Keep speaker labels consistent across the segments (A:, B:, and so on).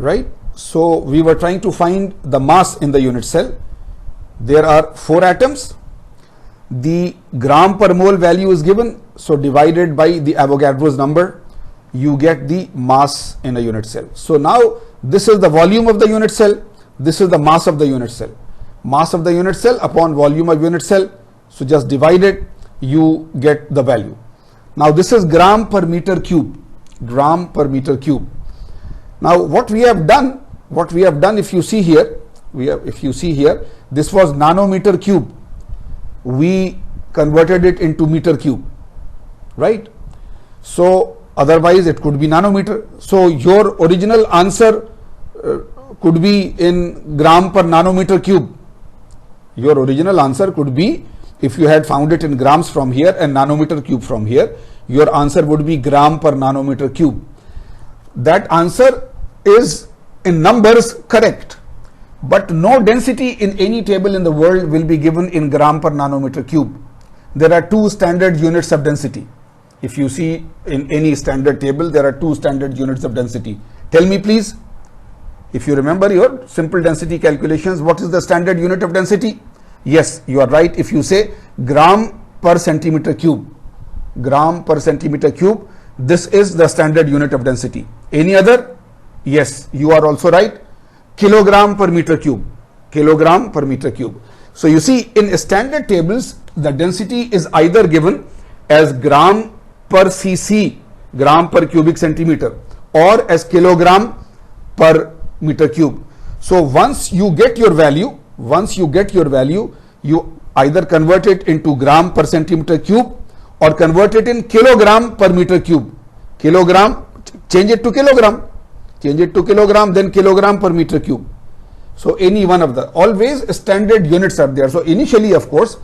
A: right? So we were trying to find the mass in the unit cell. There are 4 atoms. The gram per mole value is given, so divided by the Avogadro's number, you get the mass in a unit cell. So now this is the volume of the unit cell, this is the mass of the unit cell. Mass of the unit cell upon volume of unit cell, so just divide it, you get the value. Now this is gram per meter cube, gram per meter cube. Now what we have done, if you see here, this was nanometer cube. We converted it into meter cube, right? So otherwise it could be nanometer. So your original answer could be in gram per nanometer cube. Your original answer could be, if you had found it in grams from here and nanometer cube from here, your answer would be gram per nanometer cube. That answer is in numbers correct, but no density in any table in the world will be given in gram per nanometer cube. There are 2 standard units of density. If you see in any standard table, there are 2 standard units of density. Tell me please, if you remember your simple density calculations, what is the standard unit of density? Yes, you are right if you say gram per centimeter cube. Gram per centimeter cube, this is the standard unit of density. Any other? Yes, you are also right. Kilogram per meter cube, kilogram per meter cube. So you see, in standard tables, the density is either given as gram per cc, gram per cubic centimeter, or as kilogram per meter cube. So once you get your value, you either convert it into gram per centimeter cube or convert it in kilogram per meter cube. Kilogram, change it to kilogram, then kilogram per meter cube. So any one of the, always standard units are there. So initially, of course,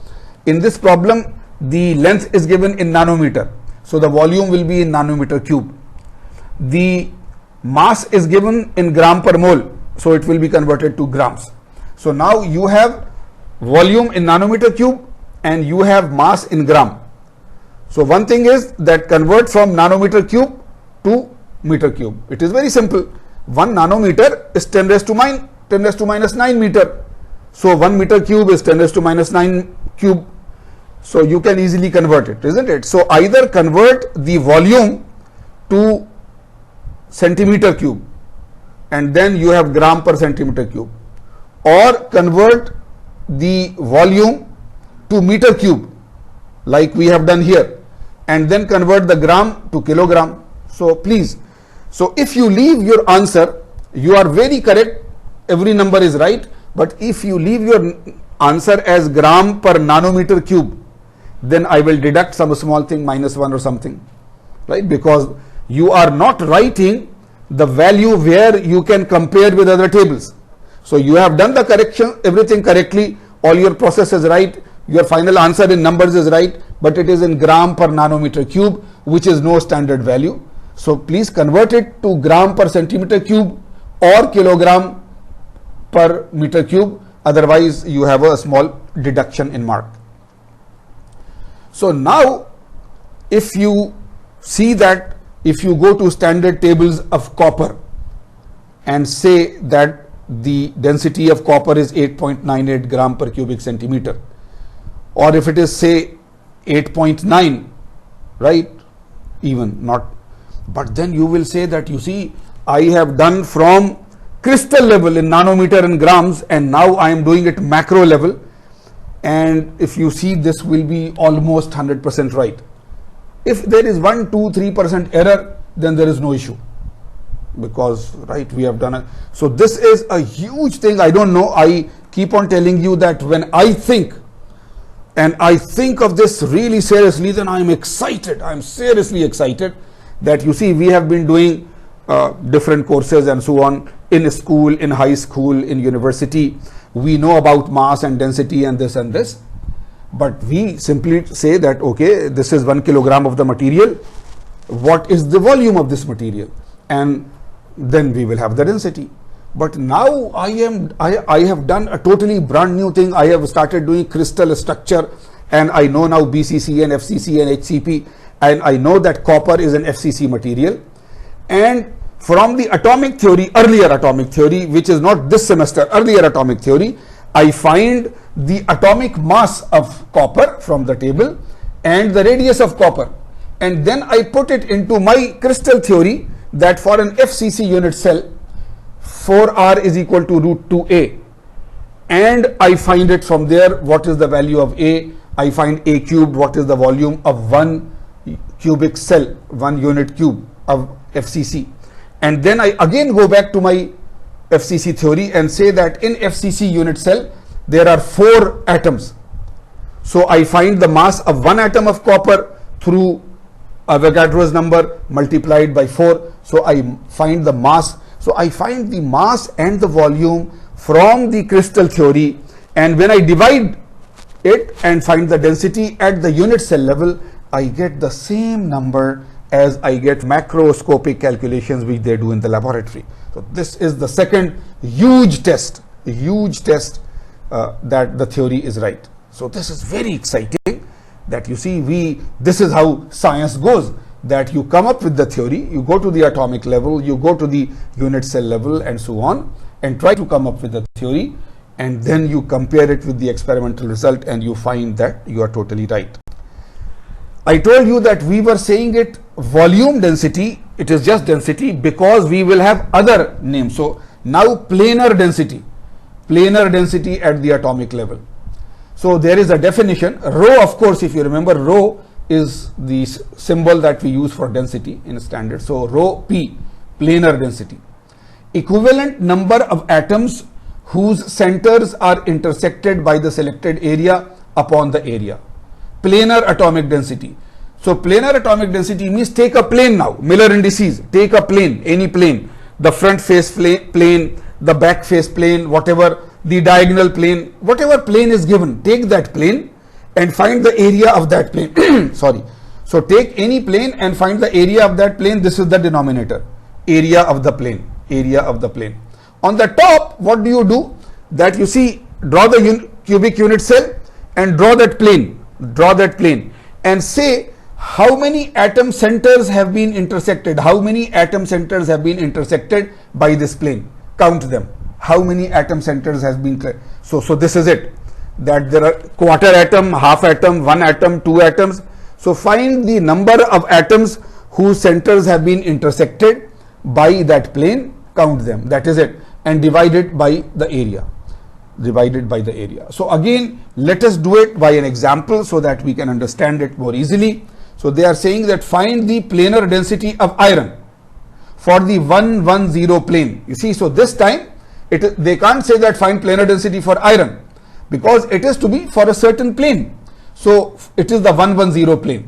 A: in this problem, the length is given in nanometer. So the volume will be in nanometer cube. The mass is given in gram per mole. So it will be converted to grams. So now you have volume in nanometer cube and you have mass in gram. So one thing is that convert from nanometer cube to meter cube. It is very simple. 1 nanometer is 10 raised to minus 9 meter. So 1 meter cube is 10 raised to minus 9 cube. So you can easily convert it, isn't it? So either convert the volume to centimeter cube and then you have gram per centimeter cube, or convert the volume to meter cube like we have done here and then convert the gram to kilogram. So please, so if you leave your answer, you are very correct, every number is right, but if you leave your answer as gram per nanometer cube, then I will deduct some small thing, -1 or something, right? Because you are not writing the value where you can compare with other tables. So you have done the correction, everything correctly, all your process is right, your final answer in numbers is right, but it is in gram per nanometer cube, which is no standard value. So please convert it to gram per centimeter cube or kilogram per meter cube, otherwise you have a small deduction in mark. So now if you see that, if you go to standard tables of copper and say that the density of copper is 8.98 gram per cubic centimeter, or if it is say 8.9, right, even not, but then you will say that, you see, I have done from crystal level in nanometer and grams and now I am doing it macro level, and if you see, this will be almost 100% right. If there is 1, 2, 3% error, then there is no issue, because right, we have done it. So this is a huge thing. I don't know, I keep on telling you that when I think, and I think of this really seriously, then I am excited. I am seriously excited that, you see, we have been doing different courses and so on in school, in high school, in university. We know about mass and density and this, but we simply say that, okay, this is 1 kilogram of the material. What is the volume of this material? And then we will have the density. But now I have done a totally brand new thing. I have started doing crystal structure, and I know now BCC and FCC and HCP, and I know that copper is an FCC material. And from the atomic theory, earlier atomic theory, which is not this semester, earlier atomic theory, I find the atomic mass of copper from the table and the radius of copper, and then I put it into my crystal theory that for an FCC unit cell 4R is equal to root 2A, and I find it from there what is the value of A. I find A cubed, what is the volume of one cubic cell, 1 unit cube of FCC, and then I again go back to my FCC theory and say that in FCC unit cell there are 4 atoms. So I find the mass of one atom of copper through Avogadro's number multiplied by 4. So I find the mass. So I find the mass and the volume from the crystal theory, and when I divide it and find the density at the unit cell level, I get the same number as I get macroscopic calculations which they do in the laboratory. So this is the second huge test that the theory is right. So this is very exciting that you see this is how science goes, that you come up with the theory, you go to the atomic level, you go to the unit cell level and so on, and try to come up with the theory, and then you compare it with the experimental result and you find that you are totally right. I told you that we were saying it volume density, it is just density because we will have other names. So now planar density at the atomic level. So there is a definition. Rho, of course, if you remember, rho is the symbol that we use for density in standard. So rho P, planar density. Equivalent number of atoms whose centers are intersected by the selected area upon the area. Planar atomic density. So planar atomic density means take a plane now, Miller indices, take a plane, any plane, the front face plane, the back face plane, whatever, the diagonal plane, whatever plane is given, take that plane and find the area of that plane. Sorry. So take any plane and find the area of that plane. This is the denominator, area of the plane, area of the plane. On the top, what do you do? That you see, draw the cubic unit cell and draw that plane and say how many atom centers have been intersected, how many atom centers have been intersected by this plane. Count them. How many atom centers has been, so this is it, that there are quarter atom, half atom, 1 atom, 2 atoms. So find the number of atoms whose centers have been intersected by that plane, count them, that is it, and divide it by the area. So again, let us do it by an example so that we can understand it more easily. So they are saying that find the planar density of iron for the 110 plane. You see, so this time they can't say that find planar density for iron because it is to be for a certain plane. So it is the 110 plane.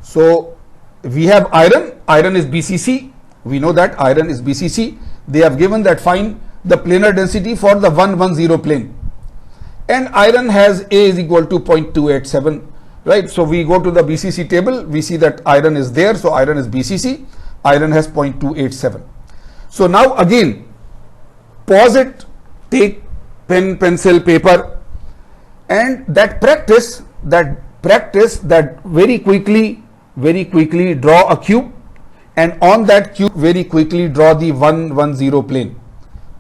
A: So we have iron is BCC. We know that iron is BCC. They have given that find the planar density for the 110 plane, and iron has A is equal to 0.287, right? So we go to the BCC table, we see that iron is there, so iron is BCC, iron has 0.287. So now again, pause it, take pen, pencil, paper, and that practice that very quickly draw a cube, and on that cube very quickly draw the 110 plane.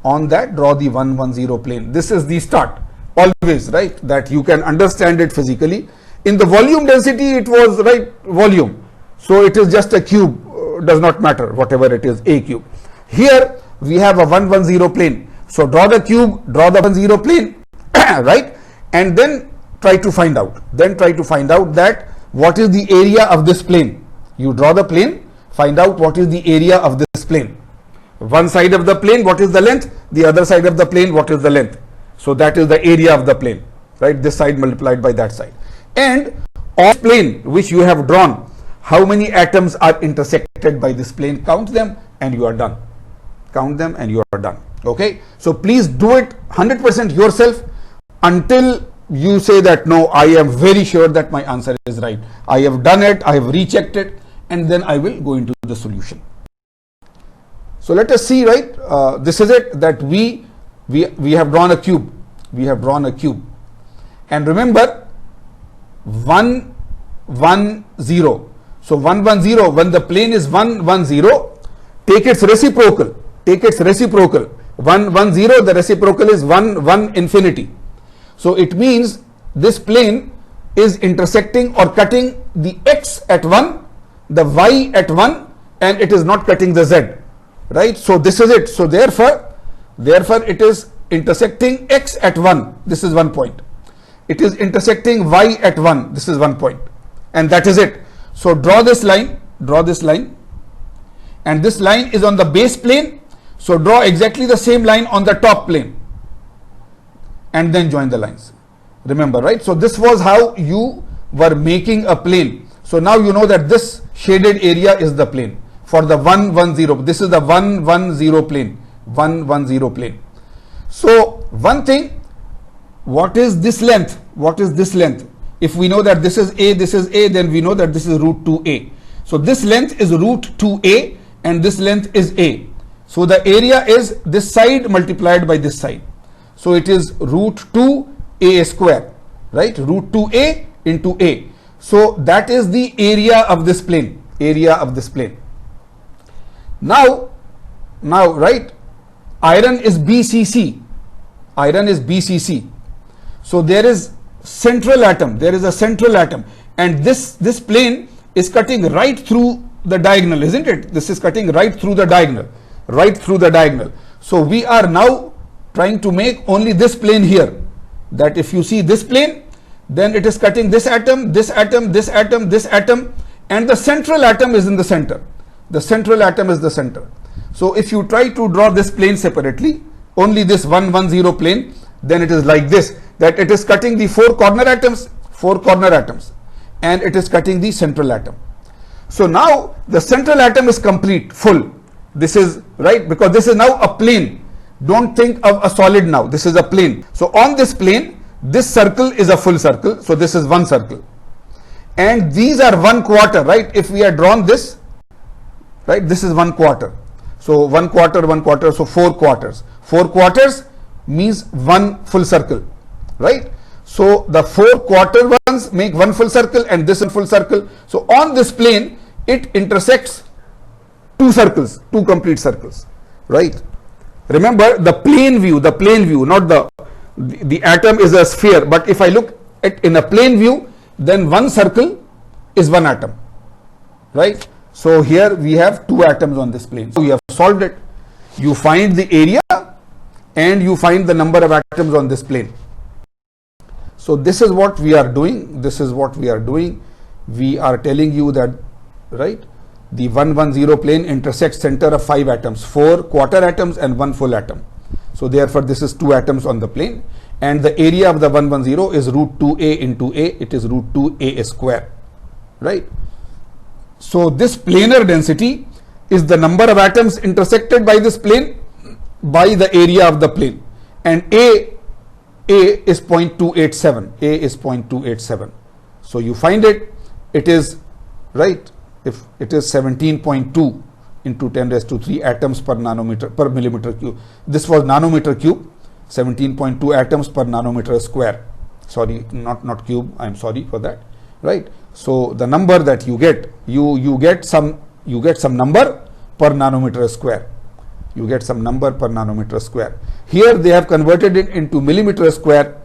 A: On that, draw the 110 plane. This is the start, always, right, that you can understand it physically. In the volume density, it was, right, volume. So it is just a cube, does not matter, whatever it is, a cube. Here, we have a 110 plane. So draw the cube, draw the 110 plane, right, and then try to find out. That what is the area of this plane. You draw the plane, find out what is the area of this plane. One side of the plane, what is the length? The other side of the plane, what is the length? So that is the area of the plane, right? This side multiplied by that side. And on plane which you have drawn, how many atoms are intersected by this plane? Count them and you are done. Okay. So please do it 100% yourself until you say that no, I am very sure that my answer is right. I have done it, I have rechecked it, and then I will go into the solution. So let us see, right? This is it, that we have drawn a cube. And remember, 110. So 110, when the plane is 110, take its reciprocal, 1 1 0, the reciprocal is 1 1 infinity. So it means this plane is intersecting or cutting the x at 1, the y at 1, and it is not cutting the z, right? So this is it. So therefore it is intersecting x at 1, this is 1 point. It is intersecting y at 1, this is 1 point, and that is it. So draw this line, and this line is on the base plane. So draw exactly the same line on the top plane and then join the lines. Remember, right? So this was how you were making a plane. So now you know that this shaded area is the plane for the 1 1 0. This is the 1 1 0 plane, 1 1 0 plane. So one thing, what is this length? What is this length? If we know that this is A, then we know that this is root 2A. So this length is root 2A and this length is A. So the area is this side multiplied by this side. So it is root 2A square, right? Root 2A into A. So that is the area of this plane, Now, right, iron is BCC. So there is central atom, and this plane is cutting right through the diagonal, isn't it? This is cutting right through the diagonal. So we are now trying to make only this plane here, that if you see this plane, then it is cutting this atom, and the central atom is in the center. So if you try to draw this plane separately, only this 1 1 0 plane, then it is like this, that it is cutting the four corner atoms, and it is cutting the central atom. So now the central atom is complete, full. This is right, because this is now a plane. Don't think of a solid now. This is a plane. So on this plane, this circle is a full circle. So this is one circle. And these are 1/4, right? If we had drawn this, right, this is 1/4. So 1/4, so 4 quarters. 4 quarters means one full circle, right? So the 4 quarter ones make one full circle and this one full circle. So on this plane, it intersects two circles, two complete circles, right? Remember the plane view, not the atom is a sphere, but if I look at in a plane view, then one circle is one atom, right? So here we have two atoms on this plane. So we have solved it. You find the area and you find the number of atoms on this plane. So this is what we are doing. We are telling you that, right, the 1 1 0 plane intersects center of 5 atoms, 4 quarter atoms and 1 full atom. So therefore this is 2 atoms on the plane, and the area of the 1 1 0 is root 2A into A. It is root 2A square, right? So this planar density is the number of atoms intersected by this plane by the area of the plane, and A is 0.287. So you find it is, right, if it is 17.2 into 10 raised to 3 atoms per millimeter cube. This was nanometer cube, 17.2 atoms per nanometer square. Sorry, not cube, I'm sorry for that, right? So the number that you get, you get some number per nanometer square. Here they have converted it into millimeter square,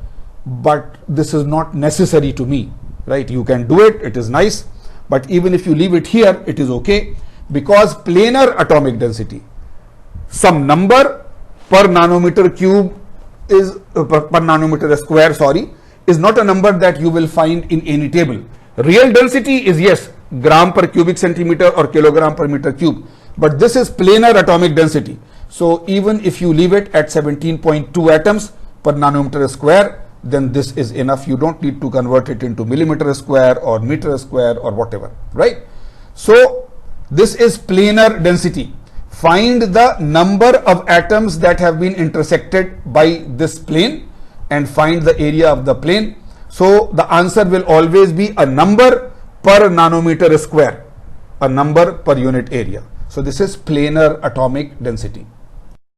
A: but this is not necessary to me, right? You can do it, it is nice, but even if you leave it here, it is okay, because planar atomic density, some number per nanometer cube is per nanometer square, is not a number that you will find in any table. Real density is, yes, gram per cubic centimeter or kilogram per meter cube, but this is planar atomic density. So even if you leave it at 17.2 atoms per nanometer square, then this is enough. You don't need to convert it into millimeter square or meter square or whatever, right? So this is planar density. Find the number of atoms that have been intersected by this plane and find the area of the plane. So the answer will always be a number per nanometer square, a number per unit area. So this is planar atomic density.